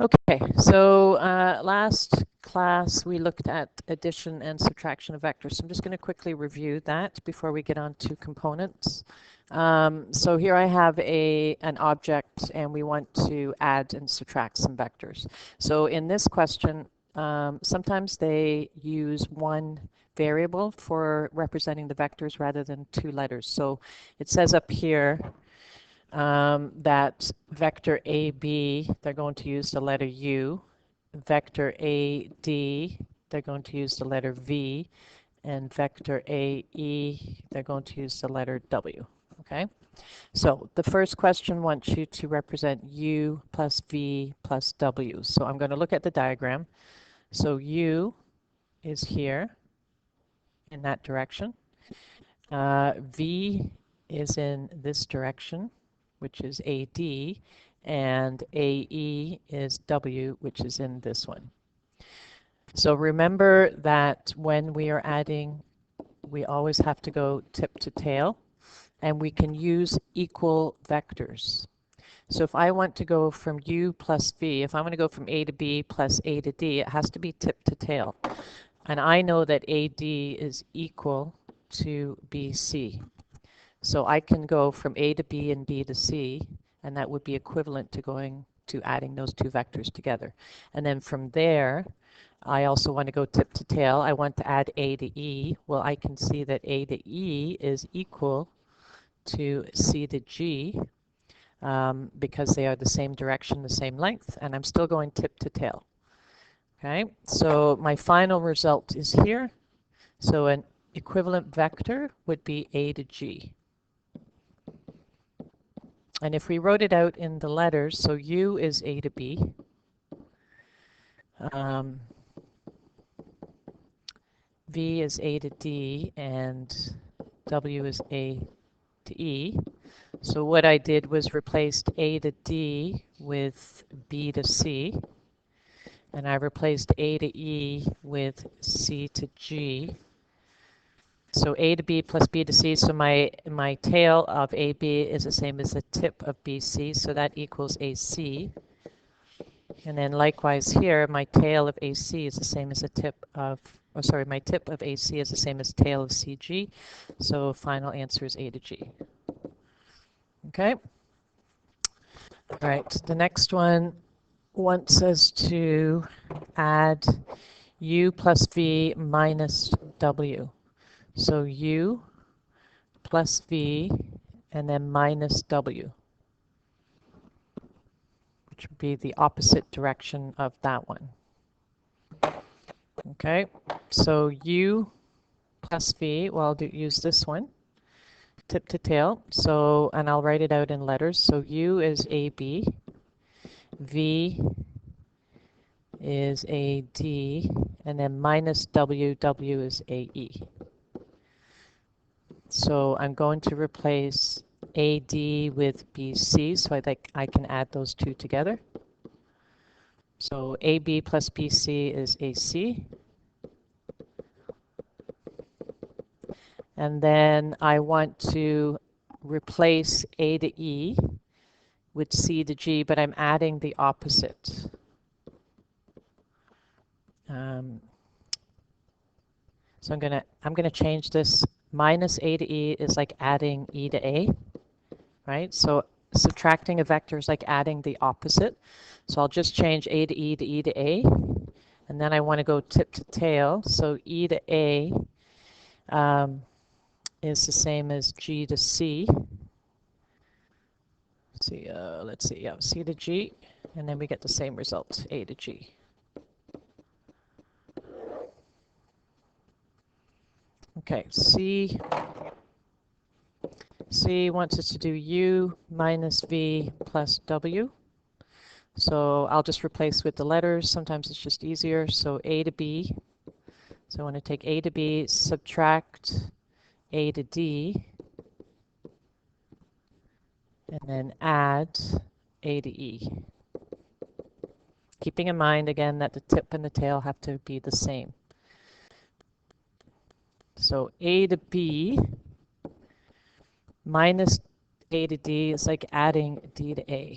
Okay, so last class we looked at addition and subtraction of vectors. So I'm just going to quickly review that before we get on to components. So here I have an object and we want to add and subtract some vectors. So in this question, sometimes they use one variable for representing the vectors rather than two letters. So it says up here that vector AB, they're going to use the letter U. Vector AD, they're going to use the letter V. And vector AE, they're going to use the letter W. Okay? So the first question wants you to represent U plus V plus W. So I'm going to look at the diagram. So U is here in that direction. V is in this direction, which is AD, and AE is W, which is in this one. So remember that when we are adding, we always have to go tip to tail, and we can use equal vectors. So if I want to go from U plus V, if I want to go from A to B plus A to D, it has to be tip to tail. And I know that AD is equal to BC. So I can go from A to B and B to C, and that would be equivalent to going to adding those two vectors together. And then from there, I also want to go tip to tail. I want to add A to E. Well, I can see that A to E is equal to C to G because they are the same direction, the same length, and I'm still going tip to tail. Okay, so my final result is here. So an equivalent vector would be A to G. And if we wrote it out in the letters, so U is A to B, V is A to D, and W is A to E. So what I did was replaced A to D with B to C, and I replaced A to E with C to G. So A to B plus B to C, so my tail of AB is the same as the tip of BC, so that equals AC. And then likewise here, my tail of AC is the same as the tip of, oh sorry, my tip of AC is the same as tail of CG, so final answer is A to G. Okay? All right, the next one wants us to add U plus V minus W. So U plus V and then minus W, which would be the opposite direction of that one. Okay, so U plus V, well, I'll use this one, tip to tail. So, and I'll write it out in letters. So U is AB, V is AD, and then minus W, W is AE. So I'm going to replace AD with BC, so I think I can add those two together. So AB plus BC is AC. And then I want to replace A to E with C to G, but I'm adding the opposite. So I'm gonna change this. Minus A to E is like adding E to A, right? So subtracting a vector is like adding the opposite. So I'll just change A to E to E to A, and then I want to go tip to tail. So E to A is the same as G to C. See, let's see, yeah, C to G, and then we get the same result, A to G. Okay, C wants us to do U minus V plus W. So I'll just replace with the letters. Sometimes it's just easier. So A to B. So I want to take A to B, subtract A to D, and then add A to E. Keeping in mind, again, that the tip and the tail have to be the same. So A to B minus A to D is like adding D to A.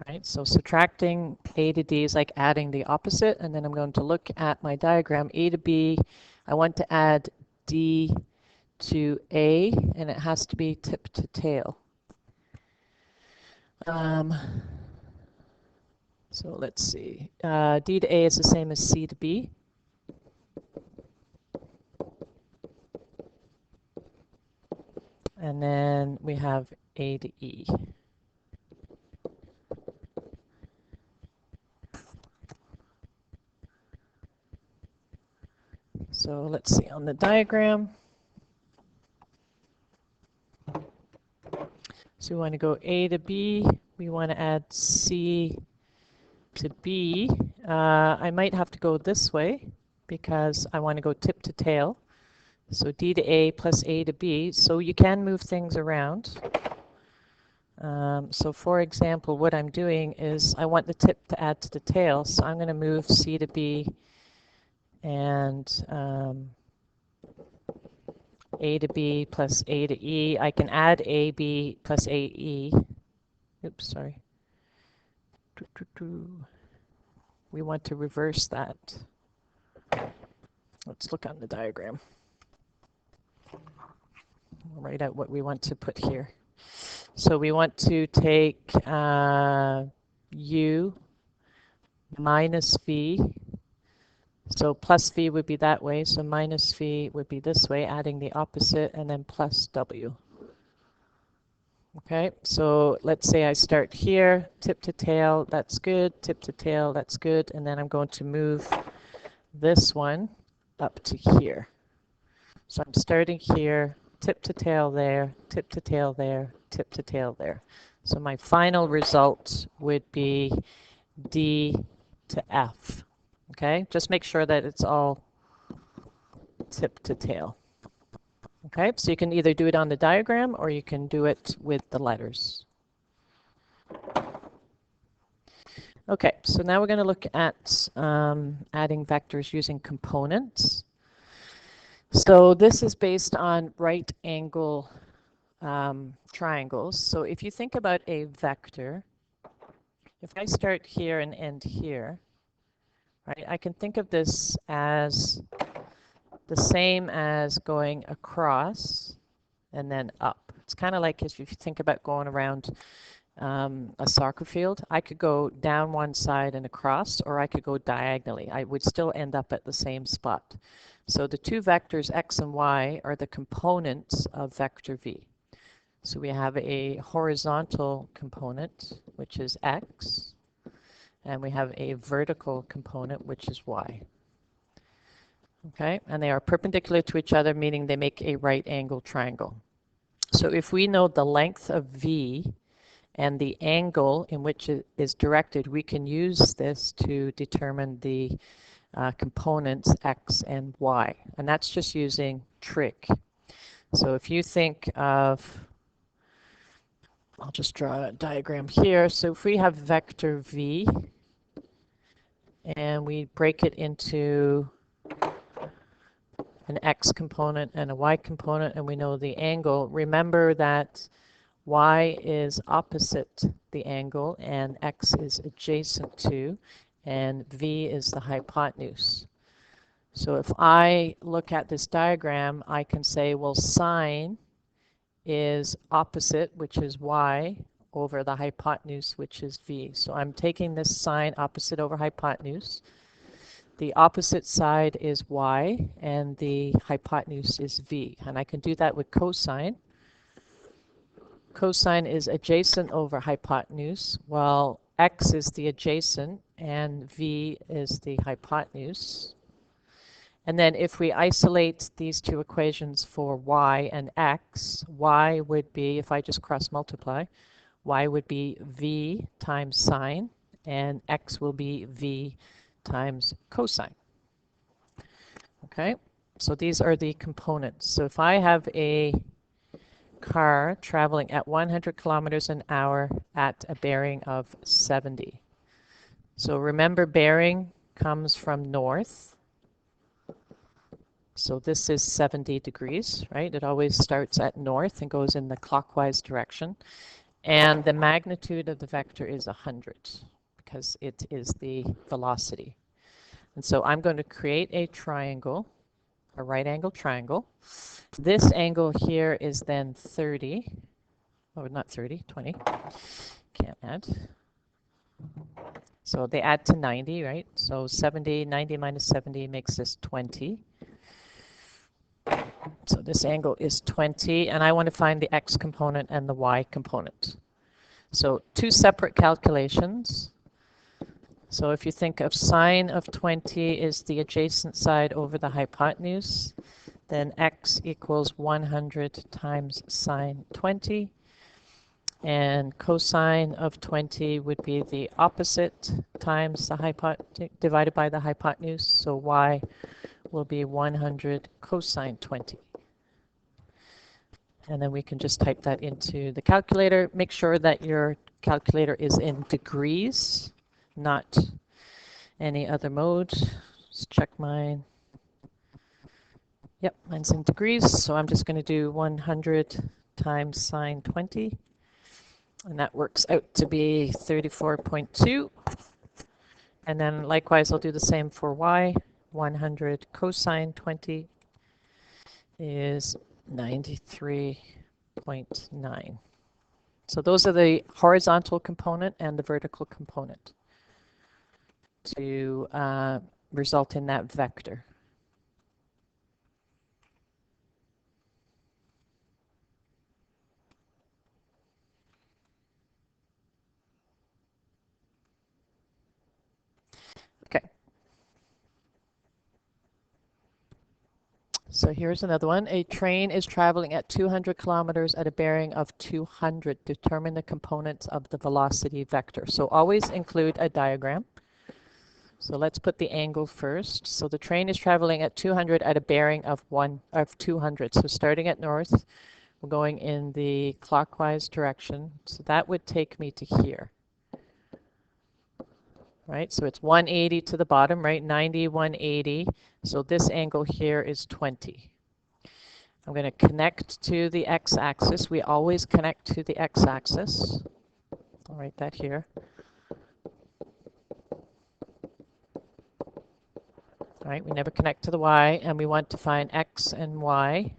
All Right, so subtracting A to D is like adding the opposite, and then I'm going to look at my diagram. A to B, I want to add D to A, and it has to be tip to tail. So let's see. D to A is the same as C to B. And then we have A to E. So let's see on the diagram. So we want to go A to B. We want to add C to B. I might have to go this way because I want to go tip to tail. So D to A plus A to B. So you can move things around. So for example, what I'm doing is I want the tip to add to the tail. So I'm going to move C to B and A to B plus A to E. I can add AB plus AE. Oops, sorry. We want to reverse that. Let's look on the diagram. We'll write out what we want to put here. So we want to take U minus V. So plus V would be that way, so minus V would be this way, adding the opposite, and then plus W. Okay, so let's say I start here, tip to tail, that's good, tip to tail, that's good, and then I'm going to move this one up to here. So I'm starting here, tip to tail there, tip to tail there, tip to tail there. So my final result would be D to F. Okay, just make sure that it's all tip to tail. Okay, so you can either do it on the diagram or you can do it with the letters. Okay, so now we're going to look at adding vectors using components. So this is based on right angle triangles. So if you think about a vector, if I start here and end here, right, I can think of this as the same as going across and then up. It's kind of like if you think about going around a soccer field. I could go down one side and across, or I could go diagonally. I would still end up at the same spot. So the two vectors x and y are the components of vector v. So we have a horizontal component, which is x, and we have a vertical component, which is y. Okay, and they are perpendicular to each other, meaning they make a right angle triangle. So if we know the length of v and the angle in which it is directed, we can use this to determine the components x and y. And that's just using trig. So if you think of, I'll just draw a diagram here. So if we have vector v and we break it into an x component and a y component, and we know the angle, remember that y is opposite the angle and x is adjacent to, and v is the hypotenuse. So if I look at this diagram, I can say, well, sine is opposite, which is y, over the hypotenuse, which is v. So I'm taking this sine opposite over hypotenuse. The opposite side is y, and the hypotenuse is v. And I can do that with cosine. Cosine is adjacent over hypotenuse, while x is the adjacent and v is the hypotenuse. And then if we isolate these two equations for y and x, y would be, if I just cross multiply, y would be v times sine, and x will be v times cosine. Okay, so these are the components. So if I have a car traveling at 100 kilometers an hour at a bearing of 70. So remember, bearing comes from north. So this is 70 degrees, right? It always starts at north and goes in the clockwise direction. And the magnitude of the vector is 100 because it is the velocity. And so I'm going to create a triangle, a right angle triangle. This angle here is then 30. Oh, not 30, 20. Can't add. So they add to 90, right? So 70, 90 minus 70 makes this 20. So this angle is 20, and I want to find the x component and the y component. So two separate calculations. So if you think of sine of 20 is the adjacent side over the hypotenuse, then x equals 100 times sine 20. And cosine of 20 would be the opposite times the divided by the hypotenuse. So y will be 100 cosine 20. And then we can just type that into the calculator. Make sure that your calculator is in degrees, not any other mode. Just check mine. Yep, mine's in degrees. So I'm just going to do 100 times sine 20. And that works out to be 34.2. And then likewise, I'll do the same for y. 100 cosine 20 is 93.9. So those are the horizontal component and the vertical component to result in that vector. Okay. So here's another one. A train is traveling at 200 kilometers at a bearing of 200. Determine the components of the velocity vector. So always include a diagram. So let's put the angle first. So the train is traveling at 200 at a bearing of 200. So starting at north, we're going in the clockwise direction. So that would take me to here. Right, so it's 180 to the bottom, right? 90, 180. So this angle here is 20. I'm going to connect to the x-axis. We always connect to the x-axis. I'll write that here. All right, we never connect to the y, and we want to find x and y.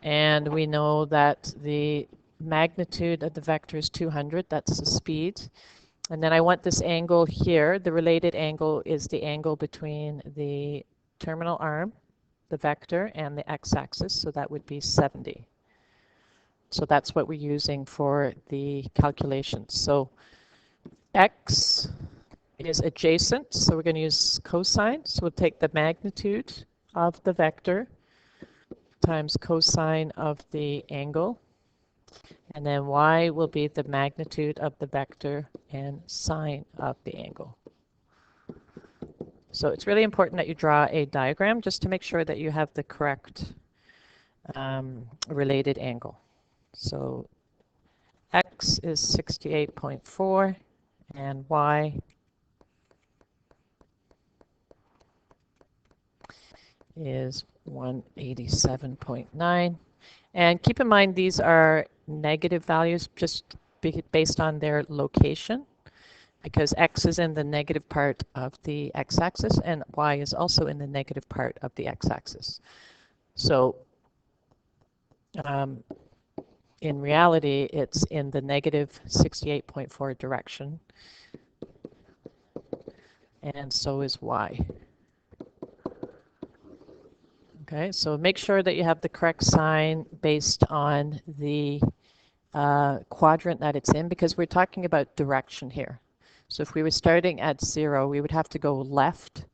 And we know that the magnitude of the vector is 200. That's the speed. And then I want this angle here. The related angle is the angle between the terminal arm, the vector, and the x-axis. So that would be 70. So that's what we're using for the calculations. So x is adjacent, so we're going to use cosine. So we'll take the magnitude of the vector times cosine of the angle. And then y will be the magnitude of the vector and sine of the angle. So it's really important that you draw a diagram just to make sure that you have the correct related angle. So x is 68.4 and y is 187.9. And keep in mind these are negative values just based on their location, because x is in the negative part of the x-axis and y is also in the negative part of the x-axis. So in reality, it's in the negative 68.4 direction, and so is y. Okay, so make sure that you have the correct sign based on the quadrant that it's in, because we're talking about direction here. So if we were starting at 0, we would have to go left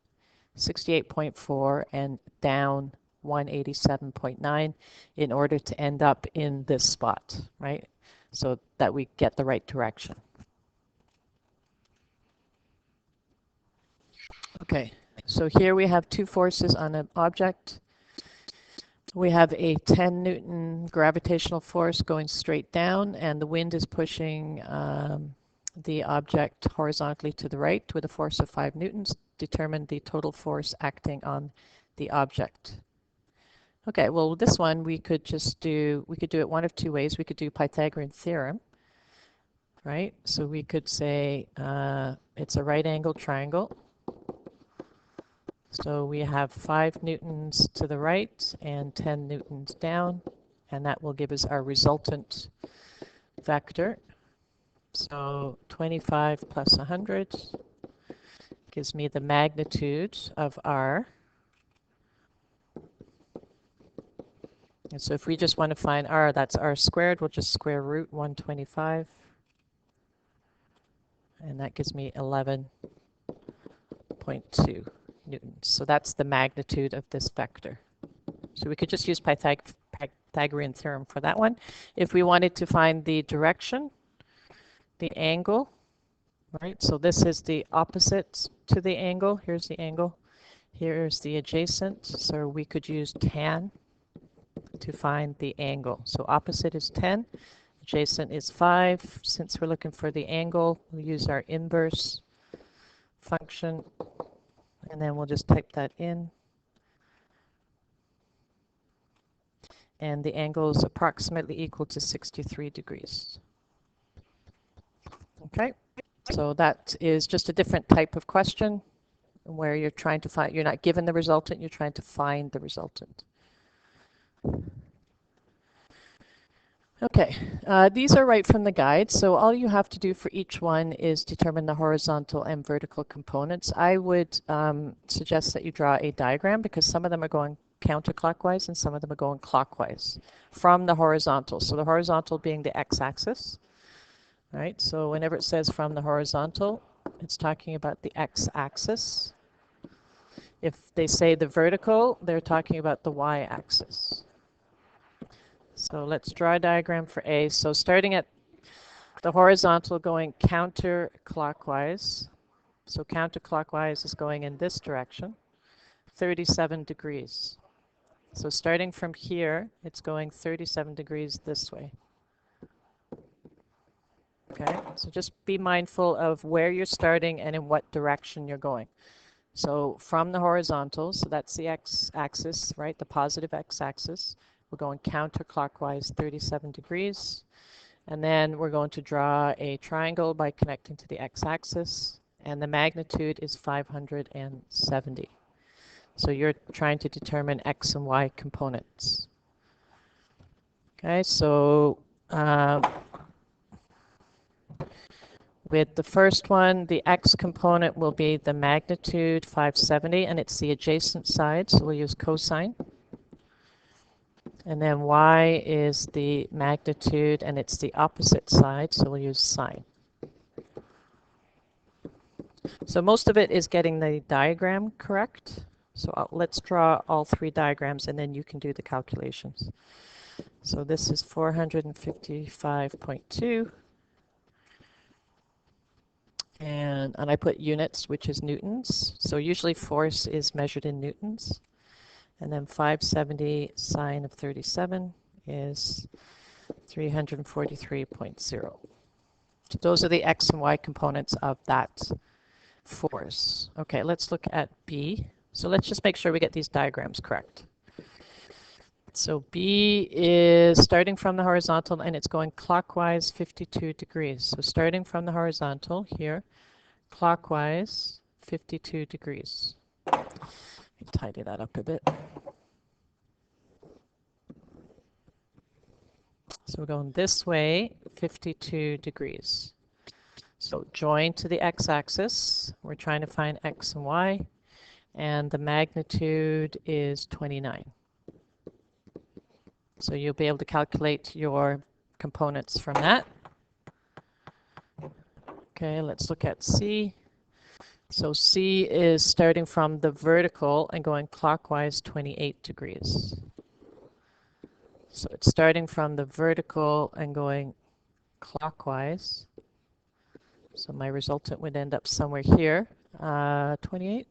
68.4 and down 187.9 in order to end up in this spot, right? So that we get the right direction. Okay, so here we have two forces on an object. We have a 10 Newton gravitational force going straight down, and the wind is pushing the object horizontally to the right with a force of 5 newtons. Determine the total force acting on the object. Okay, well this one we could do it one of two ways. We could do Pythagorean theorem. right? So we could say it's a right angle triangle. So we have 5 newtons to the right and 10 newtons down, and that will give us our resultant vector. So 25 plus 100 gives me the magnitude of R. And so if we just want to find R, that's R squared, we'll just square root 125. And that gives me 11.2 newtons. So that's the magnitude of this vector. So we could just use Pythagorean theorem for that one. If we wanted to find the direction, the angle, right? So this is the opposite to the angle. Here's the angle. Here's the adjacent. So we could use tan to find the angle. So opposite is 10, adjacent is 5. Since we're looking for the angle, we'll use our inverse function, and then we'll just type that in. And the angle is approximately equal to 63 degrees. Okay, so that is just a different type of question where you're trying to find, you're not given the resultant, you're trying to find the resultant. Okay, these are right from the guide, so all you have to do for each one is determine the horizontal and vertical components. I would suggest that you draw a diagram because some of them are going counterclockwise and some of them are going clockwise from the horizontal. So the horizontal being the x-axis, right? So whenever it says from the horizontal, it's talking about the x-axis. If they say the vertical, they're talking about the y-axis. So let's draw a diagram for A. So starting at the horizontal going counterclockwise. So counterclockwise is going in this direction, 37 degrees. So starting from here, it's going 37 degrees this way. Okay, so just be mindful of where you're starting and in what direction you're going. So from the horizontal, so that's the x-axis, right, the positive x-axis. We're going counterclockwise 37 degrees. And then we're going to draw a triangle by connecting to the x-axis. And the magnitude is 570. So you're trying to determine x and y components. Okay, so with the first one, the x component will be the magnitude 570, and it's the adjacent side, so we'll use cosine. And then y is the magnitude, and it's the opposite side, so we'll use sine. So most of it is getting the diagram correct. So let's draw all 3 diagrams, and then you can do the calculations. So this is 455.2. And I put units, which is newtons. So usually force is measured in newtons. And then 570 sine of 37 is 343.0. So those are the x and y components of that force. Okay, let's look at B. So let's just make sure we get these diagrams correct. So B is starting from the horizontal and it's going clockwise 52 degrees. So starting from the horizontal here, clockwise 52 degrees. Tidy that up a bit. So we're going this way, 52 degrees. So join to the x-axis. We're trying to find x and y, and the magnitude is 29. So you'll be able to calculate your components from that. Okay, let's look at C. So C is starting from the vertical and going clockwise 28 degrees. So it's starting from the vertical and going clockwise. So my resultant would end up somewhere here, 28.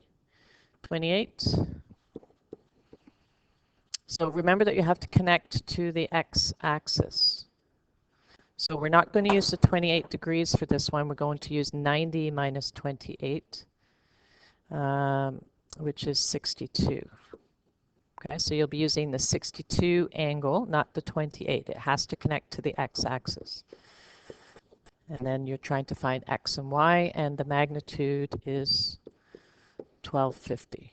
So remember that you have to connect to the x-axis. So we're not going to use the 28 degrees for this one. We're going to use 90 minus 28, which is 62. Okay, so you'll be using the 62 angle, not the 28. It has to connect to the x-axis. And then you're trying to find x and y, and the magnitude is 1250.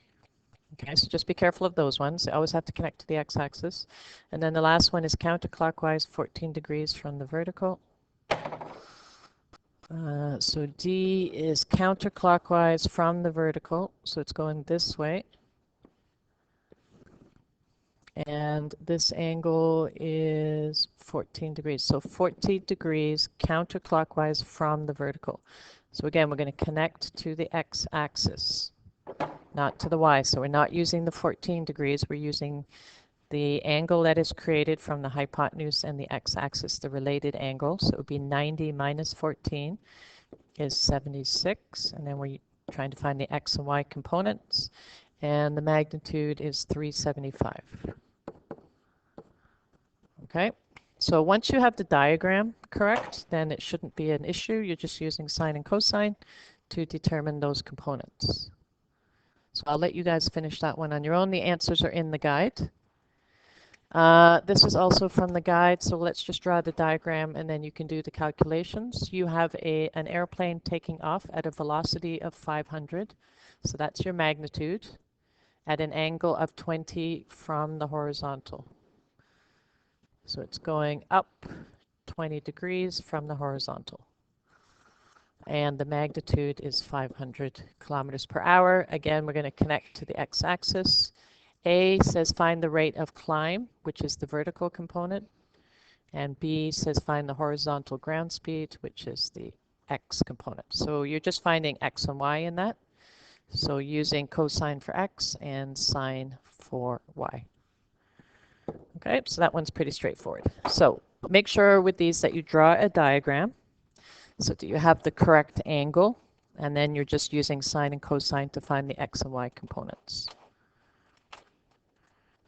Okay, so just be careful of those ones. They always have to connect to the x-axis. And then the last one is counterclockwise, 14 degrees from the vertical. So D is counterclockwise from the vertical, so it's going this way. And this angle is 14 degrees. So 14 degrees counterclockwise from the vertical. So again, we're going to connect to the x-axis, not to the y. So we're not using the 14 degrees. We're using the angle that is created from the hypotenuse and the x-axis, the related angle. So it would be 90 minus 14 is 76. And then we're trying to find the x and y components. And the magnitude is 375. Okay, so once you have the diagram correct, then it shouldn't be an issue. You're just using sine and cosine to determine those components. So I'll let you guys finish that one on your own. The answers are in the guide. This is also from the guide, so let's just draw the diagram and then you can do the calculations. You have an airplane taking off at a velocity of 500, so that's your magnitude, at an angle of 20 from the horizontal. So it's going up 20 degrees from the horizontal. And the magnitude is 500 kilometers per hour. Again, we're going to connect to the x-axis. A says find the rate of climb, which is the vertical component. And B says find the horizontal ground speed, which is the x component. So you're just finding x and y in that. So using cosine for x and sine for y. Okay, so that one's pretty straightforward. So make sure with these that you draw a diagram so that you have the correct angle, and then you're just using sine and cosine to find the x and y components.